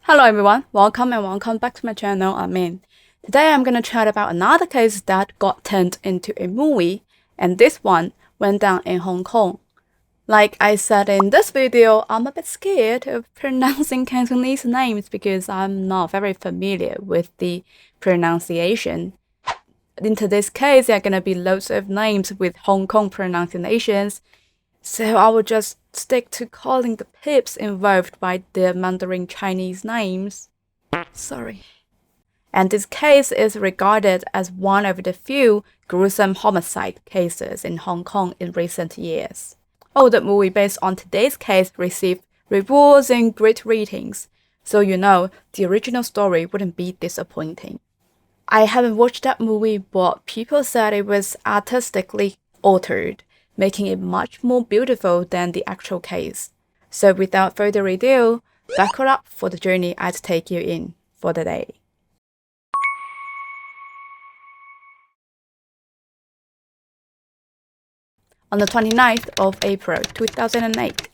Hello everyone, welcome back to my channel, I'm Min. Today I'm gonna chat about another case that got turned into a movie, and this one went down in Hong Kong. Like I said in this video, I'm a bit scared of pronouncing Cantonese names because I'm not very familiar with the pronunciation. In today's case, there are gonna be loads of names with Hong Kong pronunciations, so I will just stick to calling the pips involved by their Mandarin Chinese names. Sorry. And this case is regarded as one of the few gruesome homicide cases in Hong Kong in recent years. The movie based on today's case received rewards and great ratings, so you know the original story wouldn't be disappointing. I haven't watched that movie, but people said it was artistically altered, making it much more beautiful than the actual case. So without further ado, buckle up for the journey I'd take you in for the day. On the 29th of April 2008,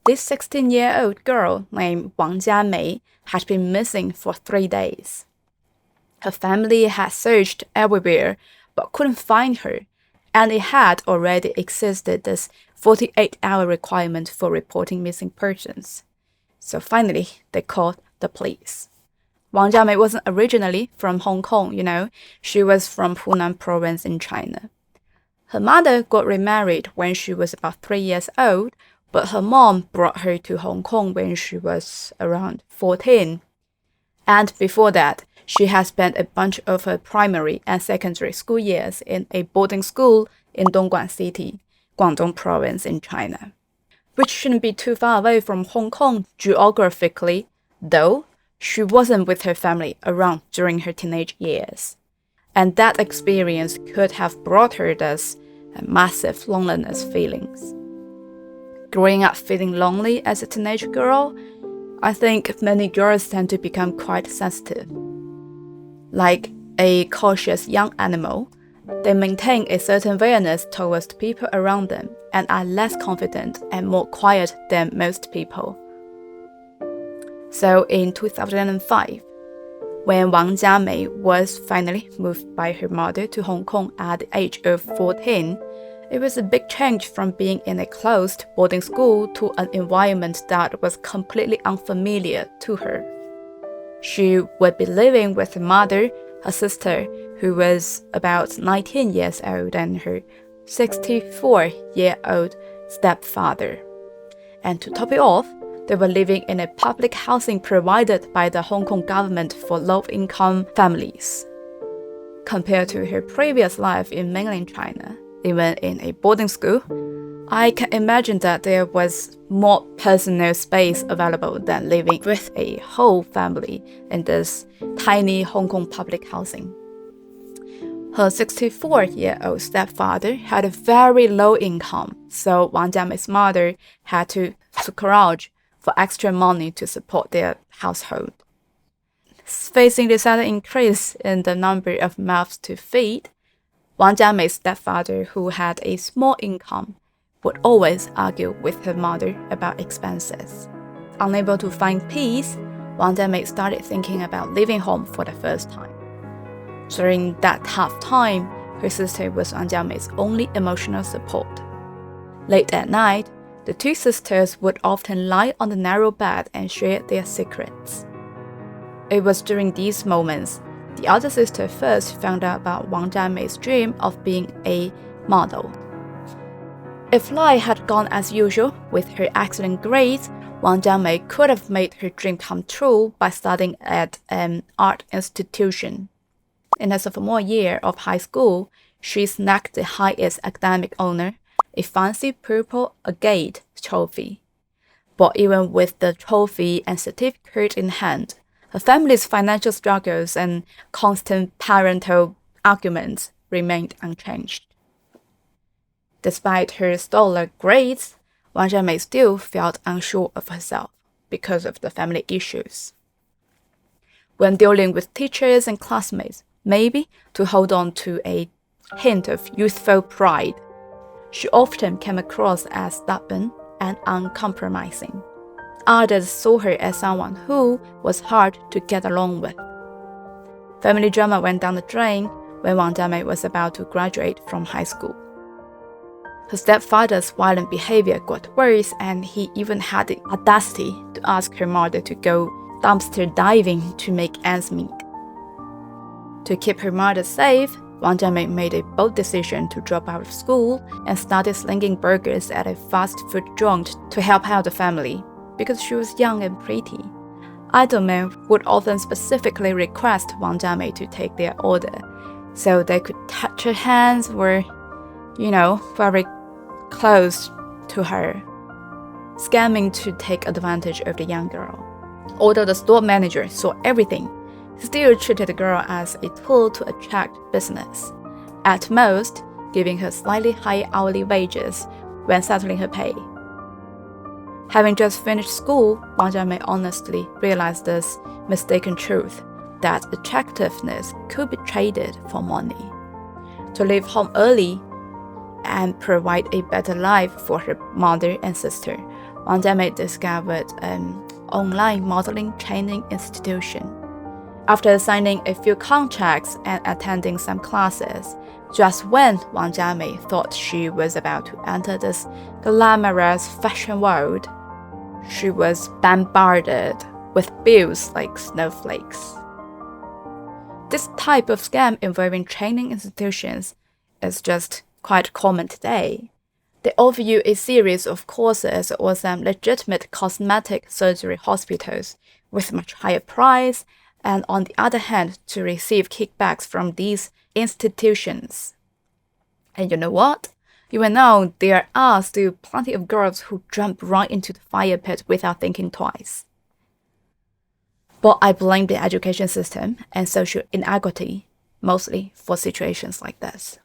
this 16-year-old girl named Wang Jia Mei had been missing for 3 days. Her family had searched everywhere but couldn't find her, and it had already existed this 48-hour requirement for reporting missing persons. So finally, they called the police. Wang Jia Mei wasn't originally from Hong Kong, she was from Hunan province in China. Her mother got remarried when she was about 3 years old, but her mom brought her to Hong Kong when she was around 14. And before that, she had spent a bunch of her primary and secondary school years in a boarding school in Dongguan City, Guangdong province in China, which shouldn't be too far away from Hong Kong geographically, though she wasn't with her family around during her teenage years. And that experience could have brought her this massive loneliness feelings. Growing up feeling lonely as a teenage girl, I think many girls tend to become quite sensitive. Like a cautious young animal, they maintain a certain awareness towards the people around them and are less confident and more quiet than most people. So in 2005, when Wang Jia Mei was finally moved by her mother to Hong Kong at the age of 14, it was a big change from being in a closed boarding school to an environment that was completely unfamiliar to her. She would be living with her mother, her sister, who was about 19 years old, and her 64-year-old stepfather. And to top it off, they were living in a public housing provided by the Hong Kong government for low-income families. Compared to her previous life in mainland China, even in a boarding school, I can imagine that there was more personal space available than living with a whole family in this tiny Hong Kong public housing. Her 64-year-old stepfather had a very low income, so Wang Jia Mei's mother had to scrounge for extra money to support their household. Facing the sudden increase in the number of mouths to feed, Wang Jia Mei's stepfather, who had a small income, would always argue with her mother about expenses. Unable to find peace, Wang Jia Mei started thinking about leaving home for the first time. During that tough time, her sister was Wang Jia Mei's only emotional support. Late at night, the two sisters would often lie on the narrow bed and share their secrets. It was during these moments the other sister first found out about Wang Jia Mei's dream of being a model. If life had gone as usual with her excellent grades, Wang Jia Mei could have made her dream come true by studying at an art institution. In her sophomore year of high school, she snagged the highest academic honor, a fancy purple agate trophy. But even with the trophy and certificate in hand, her family's financial struggles and constant parental arguments remained unchanged. Despite her stellar grades, Wang Jia Mei still felt unsure of herself because of the family issues. When dealing with teachers and classmates, maybe to hold on to a hint of youthful pride, she often came across as stubborn and uncompromising. Others saw her as someone who was hard to get along with. Family drama went down the drain when Wang Jia Mei was about to graduate from high school. Her stepfather's violent behavior got worse, and he even had the audacity to ask her mother to go dumpster diving to make ends meet. To keep her mother safe, Wang Jia Mei made a bold decision to drop out of school and started slinging burgers at a fast food joint to help out the family, because she was young and pretty. Idle men would often specifically request Wang Jia Mei to take their order, so they could touch her hands or, very close to her, scamming to take advantage of the young girl. Although the store manager saw everything, he still treated the girl as a tool to attract business, at most giving her slightly higher hourly wages when settling her pay. Having just finished school, Wang Jia Mei honestly realized this mistaken truth, that attractiveness could be traded for money. To leave home early and provide a better life for her mother and sister, Wang Jia Mei discovered an online modeling training institution. After signing a few contracts and attending some classes, just when Wang Jia Mei thought she was about to enter this glamorous fashion world, she was bombarded with bills like snowflakes. This type of scam involving training institutions is just quite common today. They offer you a series of courses or some legitimate cosmetic surgery hospitals with much higher price, and on the other hand, to receive kickbacks from these institutions. And you know what? Even though there are still plenty of girls who jump right into the fire pit without thinking twice. But I blame the education system and social inequity mostly for situations like this.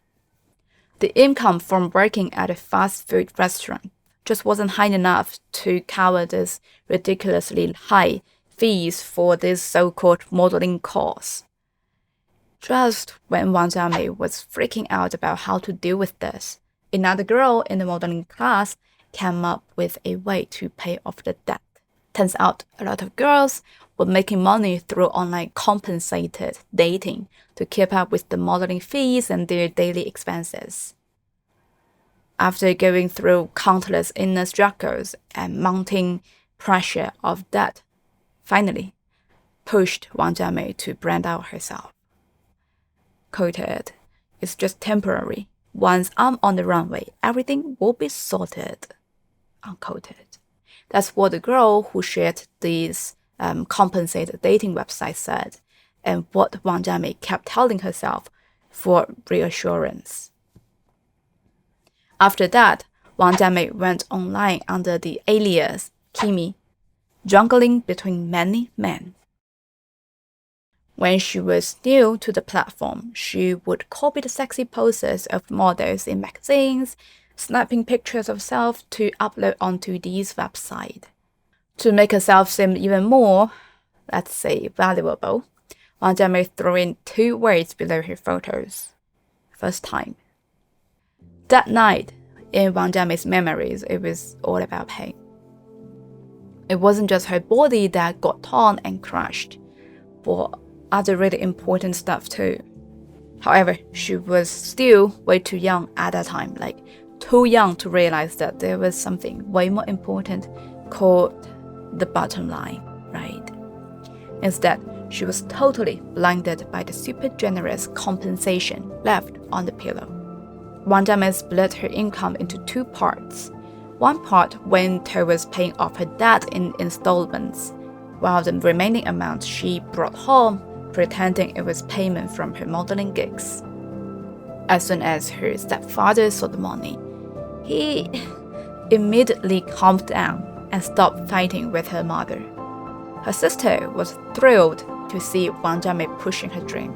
The income from working at a fast food restaurant just wasn't high enough to cover this ridiculously high fees for this so-called modeling course. Just when Wang Jia Mei was freaking out about how to deal with this, another girl in the modeling class came up with a way to pay off the debt. Turns out a lot of girls were making money through online compensated-dating to keep up with the modeling fees and their daily expenses. After going through countless inner struggles and mounting pressure of debt, finally pushed Wang Jia Mei to brand out herself. Quoted, "It's just temporary. Once I'm on the runway, everything will be sorted." Unquoted. That's what the girl who shared this compensated-dating website said, and what Wang Jia Mei kept telling herself for reassurance. After that, Wang Jia Mei went online under the alias Kimi, juggling between many men. When she was new to the platform, she would copy the sexy poses of models in magazines, snapping pictures of herself to upload onto these websites. To make herself seem even more, let's say, valuable, Wang Jia Mei threw in 2 words below her photos. First time. That night, in Wang Jia Mei's memories, it was all about pain. It wasn't just her body that got torn and crushed, but other really important stuff too. However, she was still way too young at that time, like too young to realize that there was something way more important called the bottom line, right? Instead, she was totally blinded by the super generous compensation left on the pillow. Wang Jia Mei split her income into 2 parts. One part went towards paying off her debt in installments, while the remaining amount she brought home, pretending it was payment from her modeling gigs. As soon as her stepfather saw the money, he immediately calmed down and stopped fighting with her mother. Her sister was thrilled to see Wang Jia Mei pushing her dream.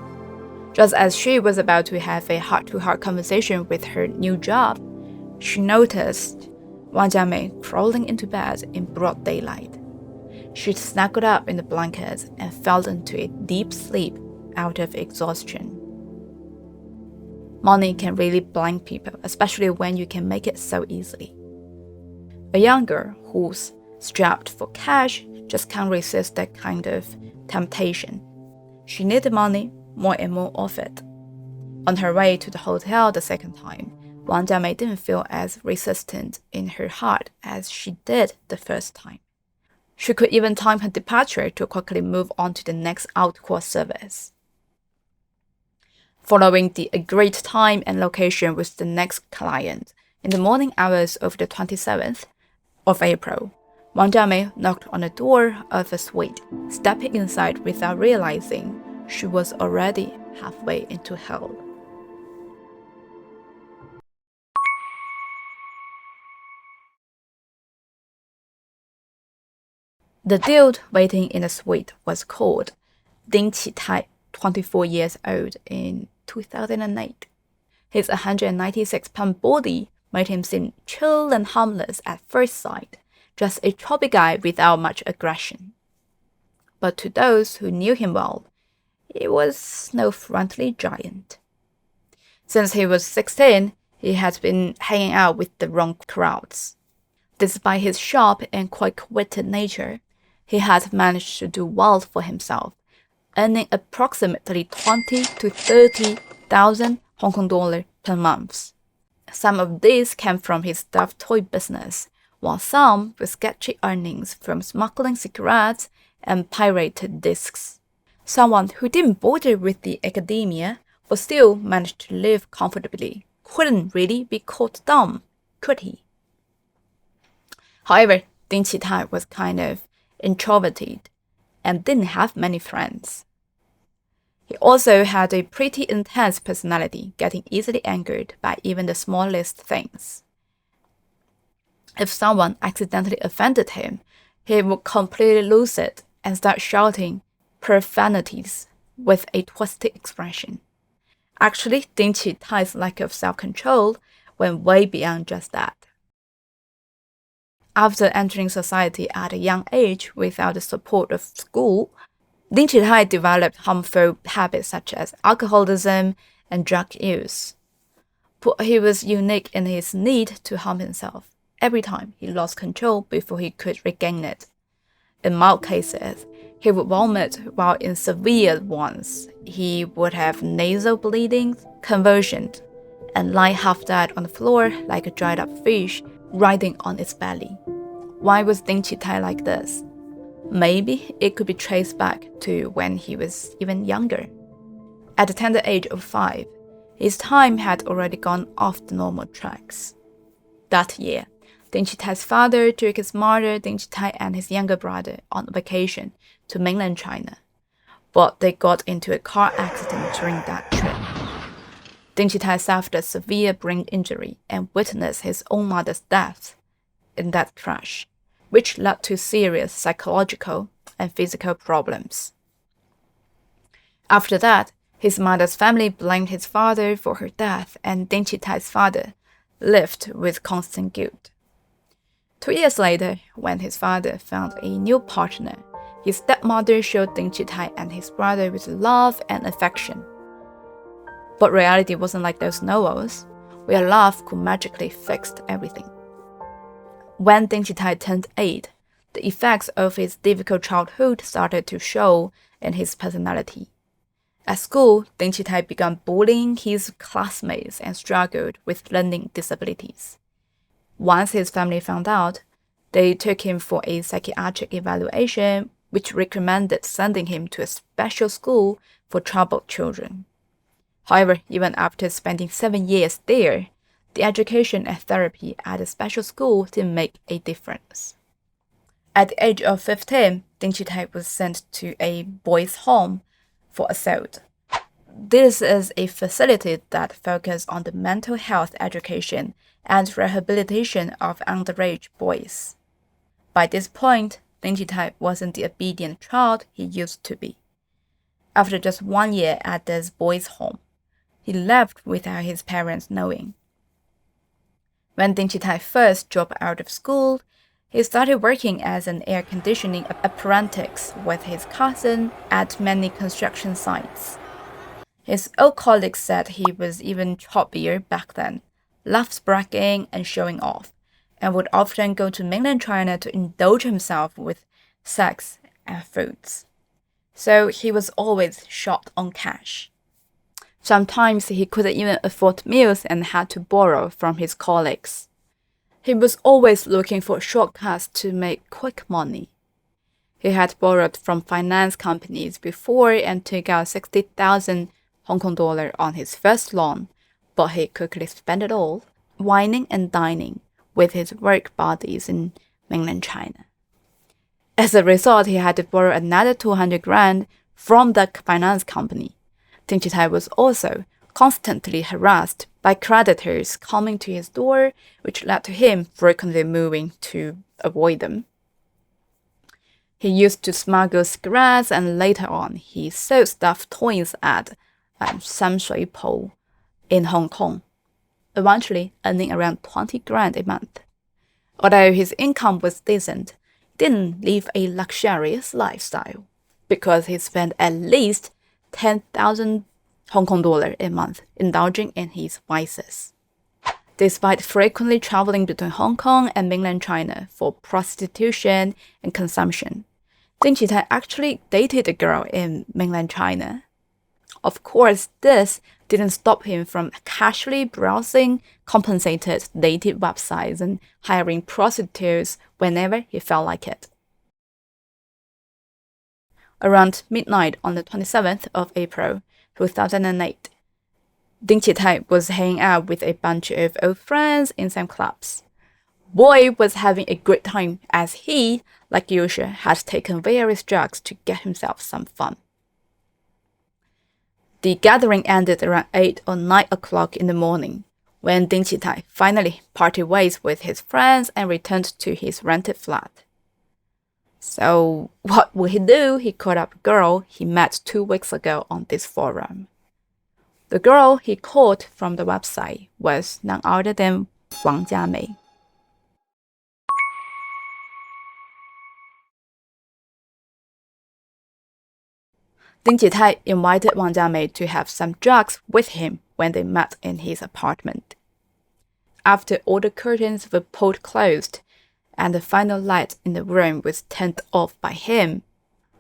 Just as she was about to have a heart-to-heart conversation with her new job, she noticed Wang Jia Mei crawling into bed in broad daylight. She snuggled up in the blankets and fell into a deep sleep out of exhaustion. Money can really blind people, especially when you can make it so easily. A young girl whose Strapped for cash, just can't resist that kind of temptation. She needed money, more and more of it. On her way to the hotel the second time, Wang Jia Mei didn't feel as resistant in her heart as she did the first time. She could even time her departure to quickly move on to the next out-court service. Following the agreed time and location with the next client, in the morning hours of the 27th of April, Wang Jia Mei knocked on the door of a suite, stepping inside without realizing she was already halfway into hell. The dude waiting in the suite was called Ding Qi Tai, 24 years old in 2008. His 196-pound body made him seem chill and harmless at first sight, just a chubby guy without much aggression. But to those who knew him well, he was no friendly giant. Since he was 16, he had been hanging out with the wrong crowds. Despite his sharp and quick-witted nature, he had managed to do well for himself, earning approximately 20 to 30,000 Hong Kong dollars per month. Some of these came from his stuffed toy business, while some were sketchy earnings from smuggling cigarettes and pirated discs. Someone who didn't bother with the academia but still managed to live comfortably couldn't really be called dumb, could he? However, Ding Qi Tai was kind of introverted and didn't have many friends. He also had a pretty intense personality, getting easily angered by even the smallest things. If someone accidentally offended him, he would completely lose it and start shouting profanities with a twisted expression. Actually, Ding Qi Tai's lack of self-control went way beyond just that. After entering society at a young age without the support of school, Ding Qi Tai developed harmful habits such as alcoholism and drug use. But he was unique in his need to harm himself every time he lost control before he could regain it. In mild cases, he would vomit, while in severe ones, he would have nasal bleeding, convulsions, and lie half dead on the floor like a dried up fish writhing on its belly. Why was Ding Qi Tai like this? Maybe it could be traced back to when he was even younger. At the tender age of 5, his time had already gone off the normal tracks. That year, Ding Qi Tai's father took his mother, Ding Qi Tai, and his younger brother on vacation to mainland China, but they got into a car accident during that trip. Ding Qi Tai suffered a severe brain injury and witnessed his own mother's death in that crash, which led to serious psychological and physical problems. After that, his mother's family blamed his father for her death, and Ding Qi Tai's father lived with constant guilt. 2 years later, when his father found a new partner, his stepmother showed Ding Qi Tai and his brother with love and affection. But reality wasn't like those novels, where love could magically fix everything. When Ding Qi Tai turned 8, the effects of his difficult childhood started to show in his personality. At school, Ding Qi Tai began bullying his classmates and struggled with learning disabilities. Once his family found out, they took him for a psychiatric evaluation, which recommended sending him to a special school for troubled children. However, even after spending 7 years there, the education and therapy at the special school didn't make a difference. At the age of 15, Ding Qi Tai was sent to a boys' home for assault. This is a facility that focuses on the mental health education and rehabilitation of underage boys. By this point, Ding Qi Tai wasn't the obedient child he used to be. After just 1 year at this boys' home, he left without his parents knowing. When Ding Qi Tai first dropped out of school, he started working as an air conditioning apprentice with his cousin at many construction sites. His old colleagues said he was even choppier back then, loved bragging and showing off, and would often go to mainland China to indulge himself with sex and foods. So he was always short on cash. Sometimes he couldn't even afford meals and had to borrow from his colleagues. He was always looking for shortcuts to make quick money. He had borrowed from finance companies before and took out 60,000 Hong Kong dollar on his first loan, but he quickly spent it all, wining and dining with his work buddies in mainland China. As a result, he had to borrow another 200 grand from the finance company. Ding Qi Tai was also constantly harassed by creditors coming to his door, which led to him frequently moving to avoid them. He used to smuggle cigarettes, and later on, he sold stuffed toys at Sham Shui in Hong Kong, eventually earning around 20 grand a month. Although his income was decent, he didn't live a luxurious lifestyle because he spent at least 10,000 Hong Kong dollar a month indulging in his vices. Despite frequently traveling between Hong Kong and mainland China for prostitution and consumption, Ding Qi Tai actually dated a girl in mainland China. Of course, this didn't stop him from casually browsing compensated-dating websites and hiring prostitutes whenever he felt like it. Around midnight on the 27th of April, 2008, Ding Qi Tai was hanging out with a bunch of old friends in some clubs. Boy was having a great time as he, like usual, had taken various drugs to get himself some fun. The gathering ended around 8 or 9 o'clock in the morning, when Ding Qi Tai finally parted ways with his friends and returned to his rented flat. So what would he do? He called up a girl he met 2 weeks ago on this forum. The girl he called from the website was none other than Wang Jia Mei. Ding Qi Tai invited Wang Jia Mei to have some drugs with him when they met in his apartment. After all the curtains were pulled closed and the final light in the room was turned off by him,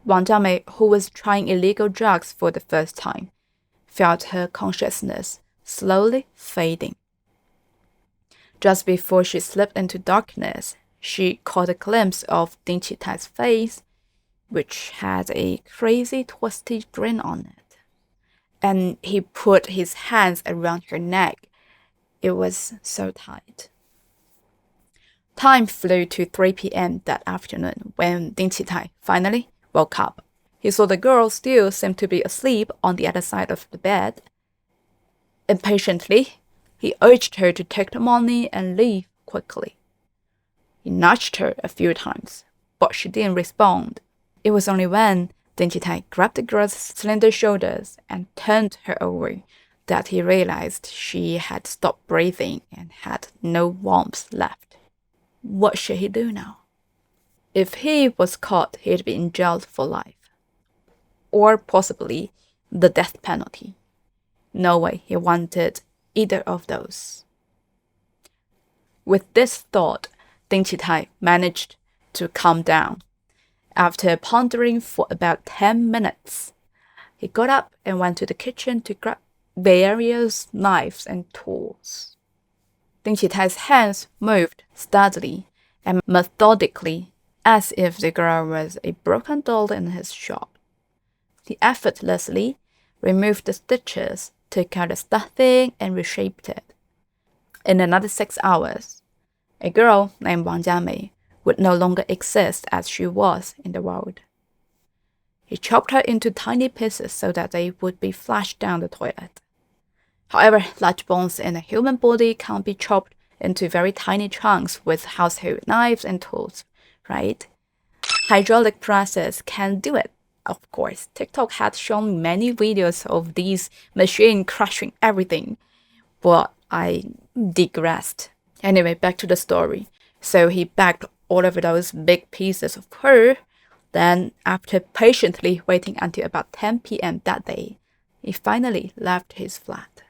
Wang Jia Mei, who was trying illegal drugs for the first time, felt her consciousness slowly fading. Just before she slipped into darkness, she caught a glimpse of Ding Qi Tai's face, which had a crazy twisted grin on it. And he put his hands around her neck. It was so tight. Time flew to 3 p.m. that afternoon when Ding Qi Tai finally woke up. He saw the girl still seemed to be asleep on the other side of the bed. Impatiently, he urged her to take the money and leave quickly. He nudged her a few times, but she didn't respond. It was only when Ding Qi Tai grabbed the girl's slender shoulders and turned her over that he realized she had stopped breathing and had no warmth left. What should he do now? If he was caught, he'd be in jail for life. Or possibly the death penalty. No way he wanted either of those. With this thought, Ding Qi Tai managed to calm down. After pondering for about 10 minutes, he got up and went to the kitchen to grab various knives and tools. Ding Qi Tai's hands moved steadily and methodically as if the girl was a broken doll in his shop. He effortlessly removed the stitches, took out the stuffing, and reshaped it. In another 6 hours, a girl named Wang Jia Mei would no longer exist as she was in the world. He chopped her into tiny pieces so that they would be flushed down the toilet. However, large bones in a human body can't be chopped into very tiny chunks with household knives and tools, right? Hydraulic presses can do it, of course. TikTok had shown many videos of these machines crushing everything, but I digressed. Anyway, back to the story. So he bagged all of those big pieces of her. Then, after patiently waiting until about 10 p.m. that day, he finally left his flat,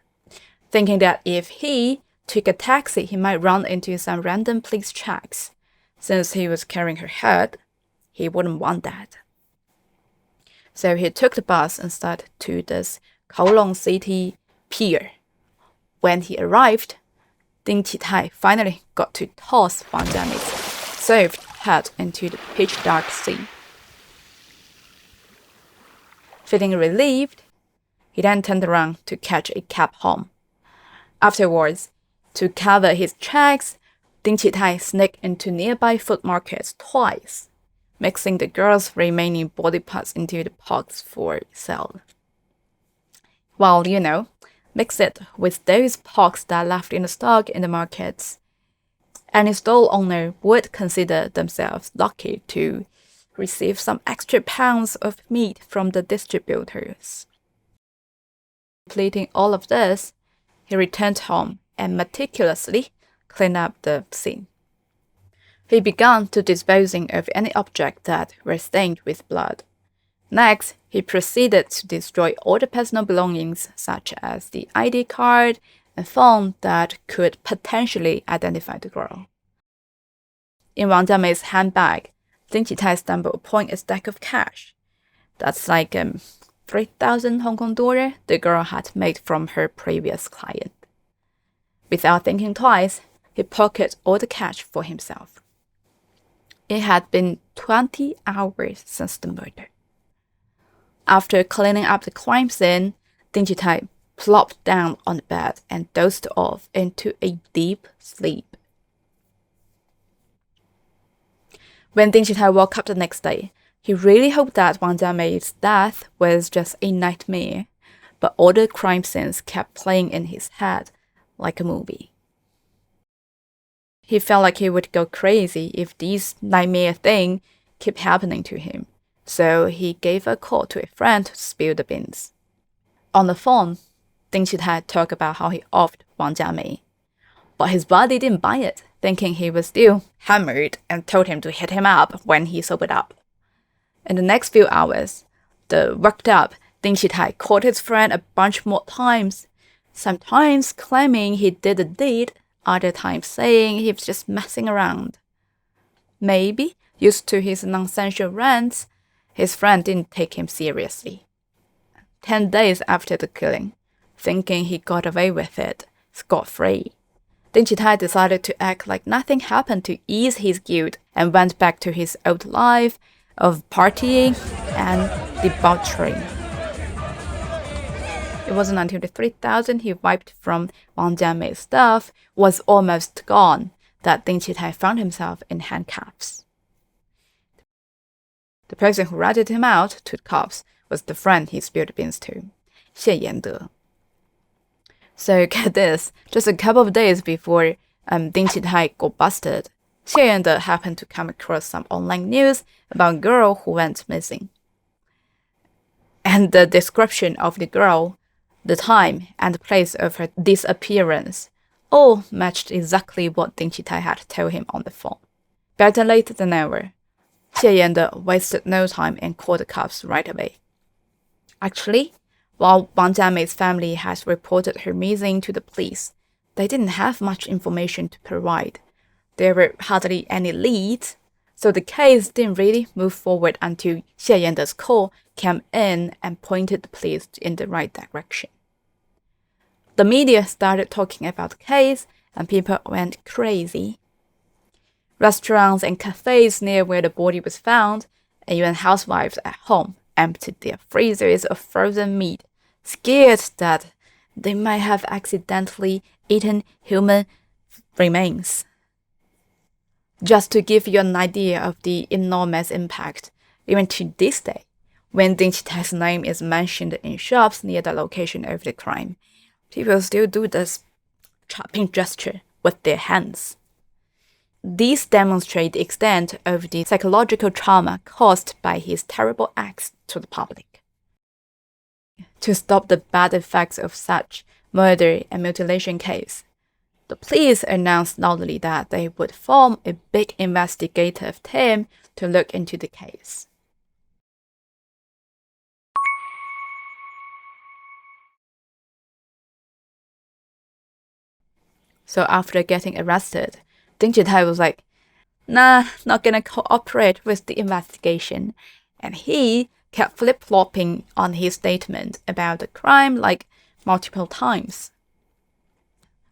thinking that if he took a taxi, he might run into some random police checks. Since he was carrying her head, he wouldn't want that. So he took the bus instead to this Kowloon City pier. When he arrived, Ding Qi Tai finally got to toss Wang Jia Mei's soft head into the pitch-dark sea. Feeling relieved, he then turned around to catch a cab home. Afterwards, to cover his tracks, Ding Qi Tai sneaked into nearby food markets twice, mixing the girl's remaining body parts into the pots for sale. Well, mix it with those pots that left in the stock in the markets. Any stall owner would consider themselves lucky to receive some extra pounds of meat from the distributors. Completing all of this, he returned home and meticulously cleaned up the scene. He began to disposing of any object that were stained with blood. Next, he proceeded to destroy all the personal belongings, such as the ID card and phone that could potentially identify the girl. In Wang Jia Mei's handbag, Ding Qi Tai stumbled upon a stack of cash. That's like 3,000 Hong Kong dollar the girl had made from her previous client. Without thinking twice, he pocketed all the cash for himself. It had been 20 hours since the murder. After cleaning up the crime scene, Ding Qi Tai plopped down on the bed and dozed off into a deep sleep. When Ding Qi Tai woke up the next day, he really hoped that Wang Jia Mei's death was just a nightmare, but all the crime scenes kept playing in his head like a movie. He felt like he would go crazy if these nightmare things kept happening to him, so he gave a call to a friend to spill the beans. On the phone, Ding Qi Tai talked about how he offed Wang Jia Mei, but his body didn't buy it, thinking he was still hammered, and told him to hit him up when he sobered up. In the next few hours, the worked up Ding Qi Tai called his friend a bunch more times, sometimes claiming he did the deed, other times saying he was just messing around. Maybe, used to his nonsensical rants, his friend didn't take him seriously. 10 days after the killing, thinking he got away with it, scot-free, Ding Qi Tai decided to act like nothing happened to ease his guilt and went back to his old life of partying and debauchery. It wasn't until the 3,000 he wiped from Wang Jia Mei's stuff was almost gone that Ding Qi Tai found himself in handcuffs. The person who ratted him out to the cops was the friend he spilled the beans to, Xie Yande. So get this, just a couple of days before Ding Qi Tai got busted, Xie Yande happened to come across some online news about a girl who went missing. And the description of the girl, the time and the place of her disappearance, all matched exactly what Ding Qi Tai had told him on the phone. Better late than never. Xie Yande wasted no time and called the cops right away. Actually, while Wang Jia Mei's family has reported her missing to the police, they didn't have much information to provide. There were hardly any leads, so the case didn't really move forward until Xie Yande's call came in and pointed the police in the right direction. The media started talking about the case, and people went crazy. Restaurants and cafes near where the body was found, and even housewives at home, emptied their freezers of frozen meat, scared that they might have accidentally eaten human remains. Just to give you an idea of the enormous impact, even to this day, when Ding Qi Tai's name is mentioned in shops near the location of the crime, people still do this chopping gesture with their hands. These demonstrate the extent of the psychological trauma caused by his terrible acts to the public. To stop the bad effects of such murder and mutilation case, the police announced loudly that they would form a big investigative team to look into the case. So after getting arrested, Ding Qi Tai was like, nah, not gonna cooperate with the investigation. And he kept flip-flopping on his statement about the crime like multiple times.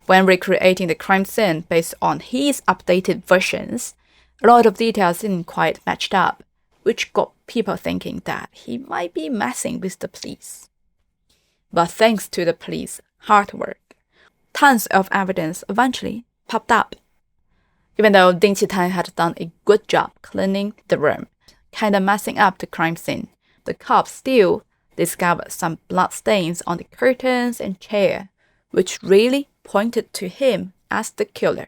When recreating the crime scene based on his updated versions, a lot of details didn't quite match up, which got people thinking that he might be messing with the police. But thanks to the police hard work, tons of evidence eventually popped up. Even though Ding Qi Tai had done a good job cleaning the room, kinda messing up the crime scene, the cops still discovered some blood stains on the curtains and chair, which really pointed to him as the killer.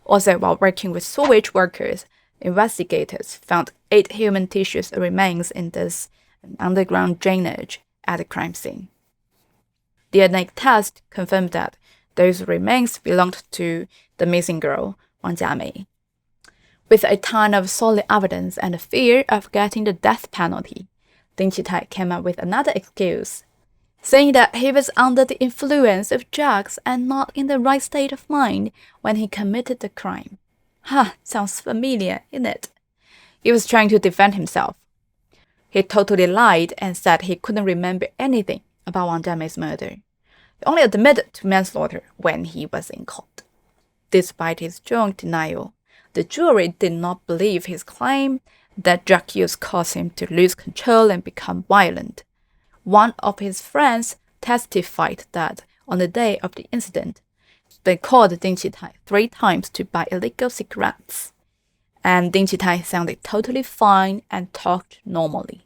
Also, while working with sewage workers, investigators found 8 human tissues remains in this underground drainage at the crime scene. DNA test confirmed that those remains belonged to the missing girl, Wang Jia Mei. With a ton of solid evidence and a fear of getting the death penalty, Ding Qi Tai came up with another excuse, saying that he was under the influence of drugs and not in the right state of mind when he committed the crime. Sounds familiar, isn't it? He was trying to defend himself. He totally lied and said he couldn't remember anything about Wang Jia Mei's murder. He only admitted to manslaughter when he was in court. Despite his strong denial, the jury did not believe his claim that drug use caused him to lose control and become violent. One of his friends testified that on the day of the incident, they called Ding Qi Tai 3 times to buy illegal cigarettes, and Ding Qi Tai sounded totally fine and talked normally.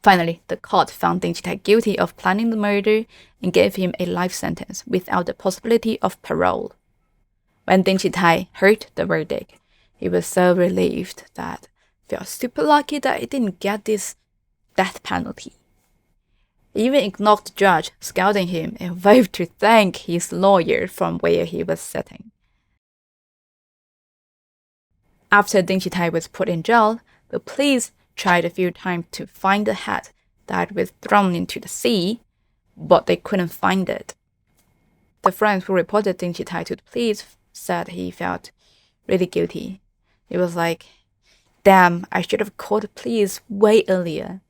Finally, the court found Ding Qi Tai guilty of planning the murder and gave him a life sentence without the possibility of parole. When Ding Qi Tai heard the verdict, he was so relieved that he felt super lucky that he didn't get this death penalty. He even ignored the judge scolding him and waved to thank his lawyer from where he was sitting. After Ding Qi Tai was put in jail, the police tried a few times to find the hat that was thrown into the sea, but they couldn't find it. The friend who reported Ding Qi Tai to the police said he felt really guilty. He was like, damn, I should have called the police way earlier.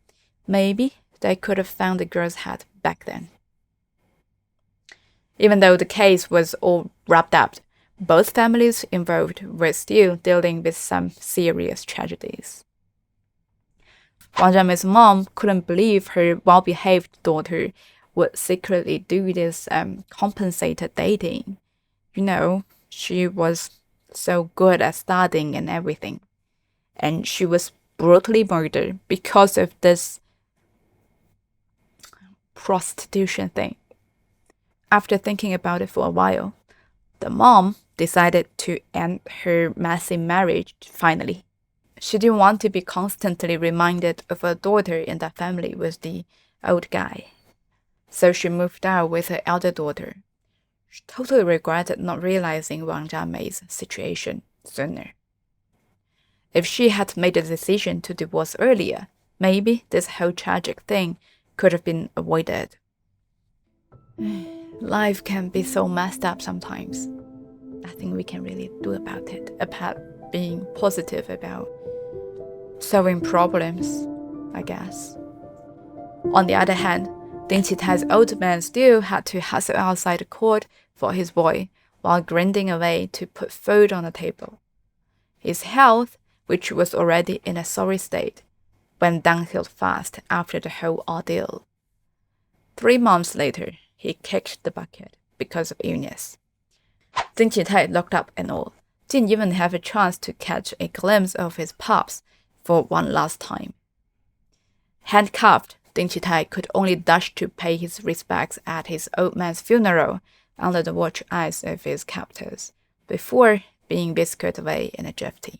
Maybe they could have found the girl's hat back then. Even though the case was all wrapped up, both families involved were still dealing with some serious tragedies. Wang Jia Mei's mom couldn't believe her well-behaved daughter would secretly do this compensated dating. You know, she was so good at studying and everything. And she was brutally murdered because of this prostitution thing. After thinking about it for a while, the mom decided to end her messy marriage finally. She didn't want to be constantly reminded of her daughter in that family with the old guy. So she moved out with her elder daughter. She totally regretted not realizing Wang Jia Mei's situation sooner. If she had made the decision to divorce earlier, maybe this whole tragic thing could have been avoided. Life can be so messed up sometimes. Nothing we can really do about it, apart being positive about solving problems, I guess. On the other hand, Ding Qi Tai's old man still had to hustle outside the court for his boy while grinding away to put food on the table. His health, which was already in a sorry state, went downhill fast after the whole ordeal. 3 months later, he kicked the bucket because of illness. Ding Qi Tai, locked up and all, didn't even have a chance to catch a glimpse of his pups for one last time. Handcuffed, Ding Qi Tai could only dash to pay his respects at his old man's funeral under the watchful eyes of his captors, before being whisked away in a jiffy.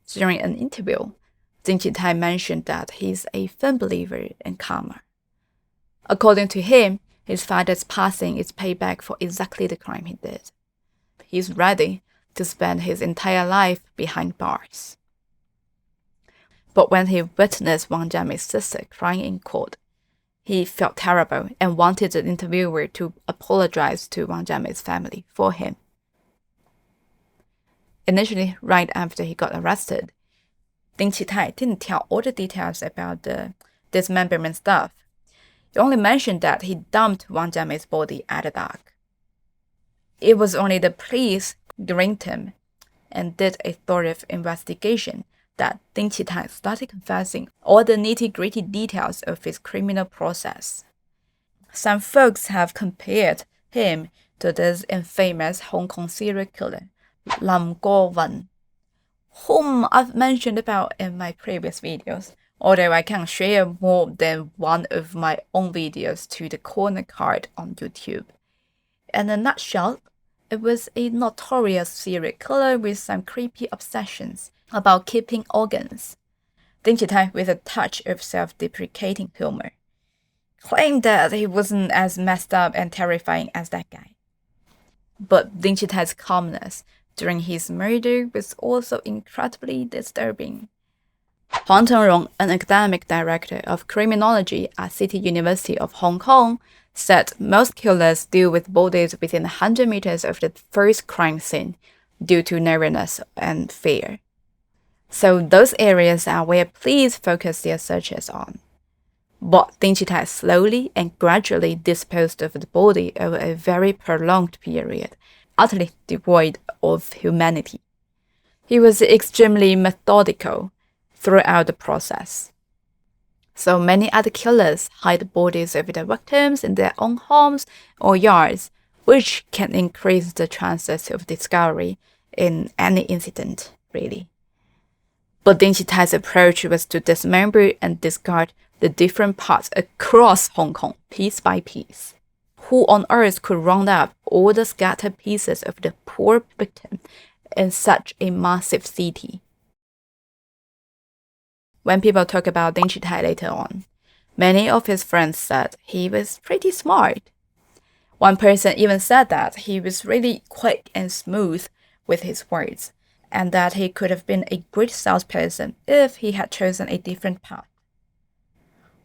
During an interview, Ding Qi Tai mentioned that he's a firm believer in karma. According to him, his father's passing is payback for exactly the crime he did. He's ready to spend his entire life behind bars. But when he witnessed Wang Jia Mei's sister crying in court, he felt terrible and wanted the interviewer to apologize to Wang Jia Mei's family for him. Initially, right after he got arrested, Ding Qi Tai didn't tell all the details about the dismemberment stuff. He only mentioned that he dumped Wang Jia Mei's body at the dock. It was only the police grinked him and did a thorough investigation that Ding Qi Tai started confessing all the nitty-gritty details of his criminal process. Some folks have compared him to this infamous Hong Kong serial killer, Lam Guo-wen, whom I've mentioned about in my previous videos, although I can share more than one of my own videos to the corner card on YouTube. In a nutshell, it was a notorious serial killer with some creepy obsessions about keeping organs. Ding Qi Tai, with a touch of self-deprecating humor, claimed that he wasn't as messed up and terrifying as that guy. But Ding Qi Tai's calmness during his murder was also incredibly disturbing. Huang Tengrong, an academic director of criminology at City University of Hong Kong, said most killers deal with bodies within 100 meters of the first crime scene due to narrowness and fear. So those areas are where police focus their searches on. But Ding Qi Tai slowly and gradually disposed of the body over a very prolonged period, utterly devoid of humanity. He was extremely methodical throughout the process. So many other killers hide bodies of their victims in their own homes or yards, which can increase the chances of discovery in any incident, really. But Ding Qi Tai's approach was to dismember and discard the different parts across Hong Kong, piece by piece. Who on earth could round up all the scattered pieces of the poor victim in such a massive city? When people talk about Ding Qi Tai later on, many of his friends said he was pretty smart. One person even said that he was really quick and smooth with his words, and that he could have been a great salesperson if he had chosen a different path.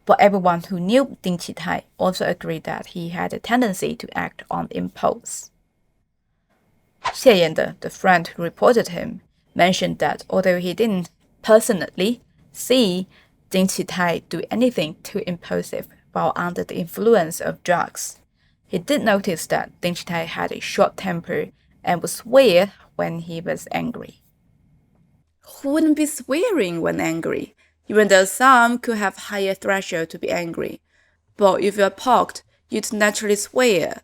But everyone who knew Ding Qi Tai also agreed that he had a tendency to act on impulse. Xie Yan, the friend who reported him, mentioned that although he didn't personally see Ding Qi Tai do anything too impulsive while under the influence of drugs, he did notice that Ding Qi Tai had a short temper and would swear when he was angry. Who wouldn't be swearing when angry? Even though some could have higher threshold to be angry. But if you're poked, you'd naturally swear.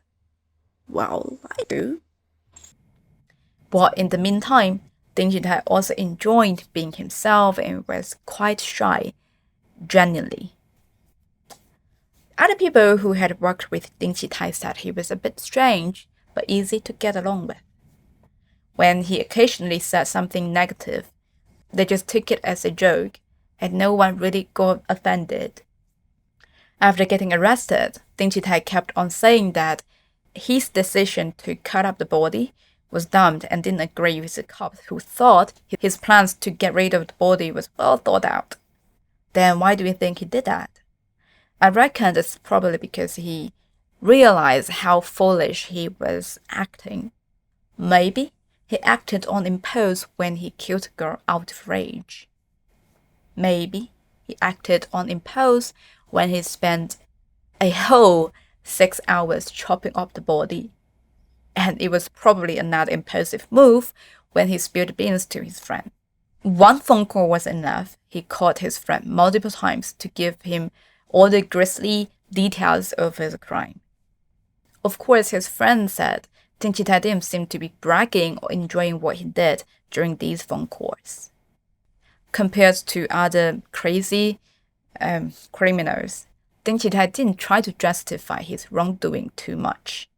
Well, I do. But in the meantime, Ding Qi Tai also enjoyed being himself and was quite shy, genuinely. Other people who had worked with Ding Qi Tai said he was a bit strange, but easy to get along with. When he occasionally said something negative, they just took it as a joke, and no one really got offended. After getting arrested, Ding Qi Tai kept on saying that his decision to cut up the body was dumped and didn't agree with the cops who thought his plans to get rid of the body was well thought out. Then why do you think he did that? I reckon it's probably because he realized how foolish he was acting. Maybe he acted on impulse when he killed the girl out of rage. Maybe he acted on impulse when he spent a whole 6 hours chopping up the body. And it was probably another impulsive move when he spilled beans to his friend. One phone call was enough. He called his friend multiple times to give him all the grisly details of his crime. Of course, his friend said Ding Qi Tai didn't seem to be bragging or enjoying what he did during these phone calls. Compared to other crazy criminals, Ding Qi Tai didn't try to justify his wrongdoing too much.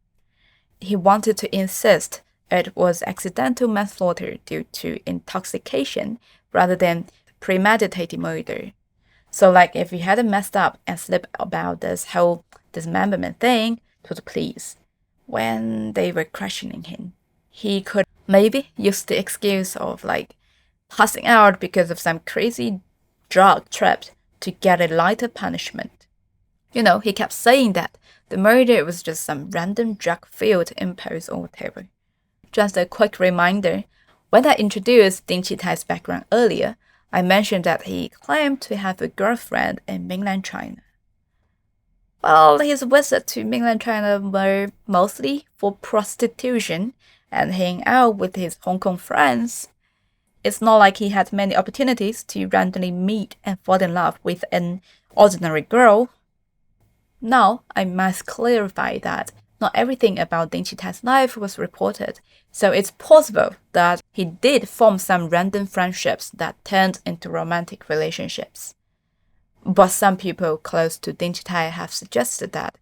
He wanted to insist it was accidental manslaughter due to intoxication rather than premeditated murder. So like if he hadn't messed up and slipped about this whole dismemberment thing to the police when they were questioning him, he could maybe use the excuse of passing out because of some crazy drug trip to get a lighter punishment. He kept saying that the murder was just some random drug-filled impulse or whatever. Just a quick reminder, when I introduced Ding Qi Tai's background earlier, I mentioned that he claimed to have a girlfriend in mainland China. Well, his visits to mainland China were mostly for prostitution and hanging out with his Hong Kong friends. It's not like he had many opportunities to randomly meet and fall in love with an ordinary girl. Now, I must clarify that not everything about Ding Qi Tai's life was reported, so it's possible that he did form some random friendships that turned into romantic relationships. But some people close to Ding Qi Tai have suggested that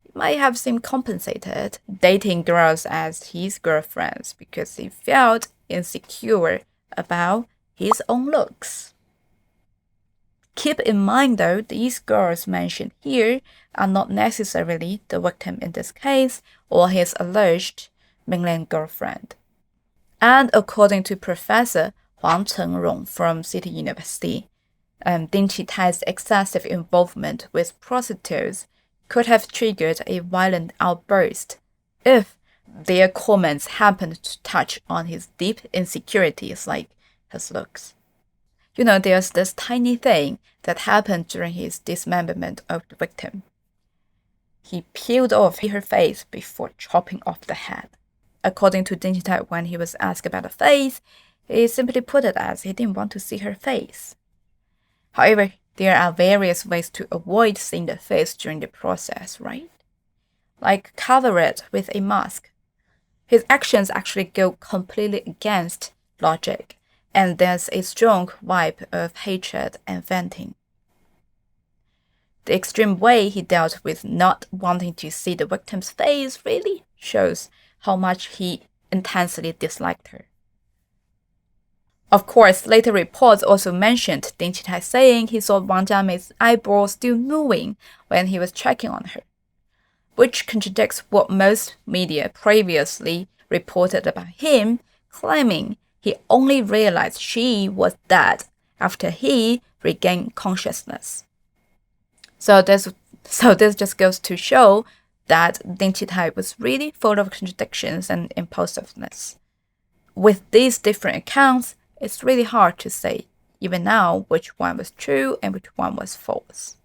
he might have seemed compensated, dating girls as his girlfriends because he felt insecure about his own looks. Keep in mind though, these girls mentioned here are not necessarily the victim in this case or his alleged mainland girlfriend. And according to Professor Wang Chengrong from City University, Ding Qi Tai's excessive involvement with prostitutes could have triggered a violent outburst if their comments happened to touch on his deep insecurities like his looks. There's this tiny thing that happened during his dismemberment of the victim. He peeled off her face before chopping off the head. According to Ding Qi Tai, when he was asked about the face, he simply put it as he didn't want to see her face. However, there are various ways to avoid seeing the face during the process, right? Like cover it with a mask. His actions actually go completely against logic, and there's a strong vibe of hatred and venting. The extreme way he dealt with not wanting to see the victim's face really shows how much he intensely disliked her. Of course, later reports also mentioned Ding Qi Tai saying he saw Wang Jia Mei's eyebrows still moving when he was checking on her, which contradicts what most media previously reported about him, claiming he only realized she was dead after he regained consciousness. So this just goes to show that Ding Qi Tai was really full of contradictions and impulsiveness. With these different accounts, it's really hard to say, even now, which one was true and which one was false.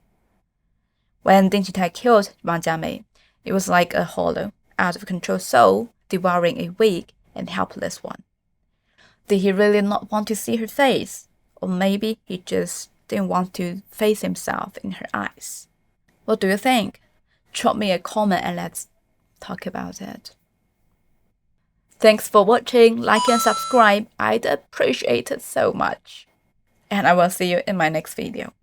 When Ding Qi Tai killed Wang Jia Mei, it was like a hollow, out-of-control soul devouring a weak and helpless one. Did he really not want to see her face? Or maybe he just didn't want to face himself in her eyes? What do you think? Drop me a comment and let's talk about it. Thanks for watching, like and subscribe, I'd appreciate it so much. And I will see you in my next video.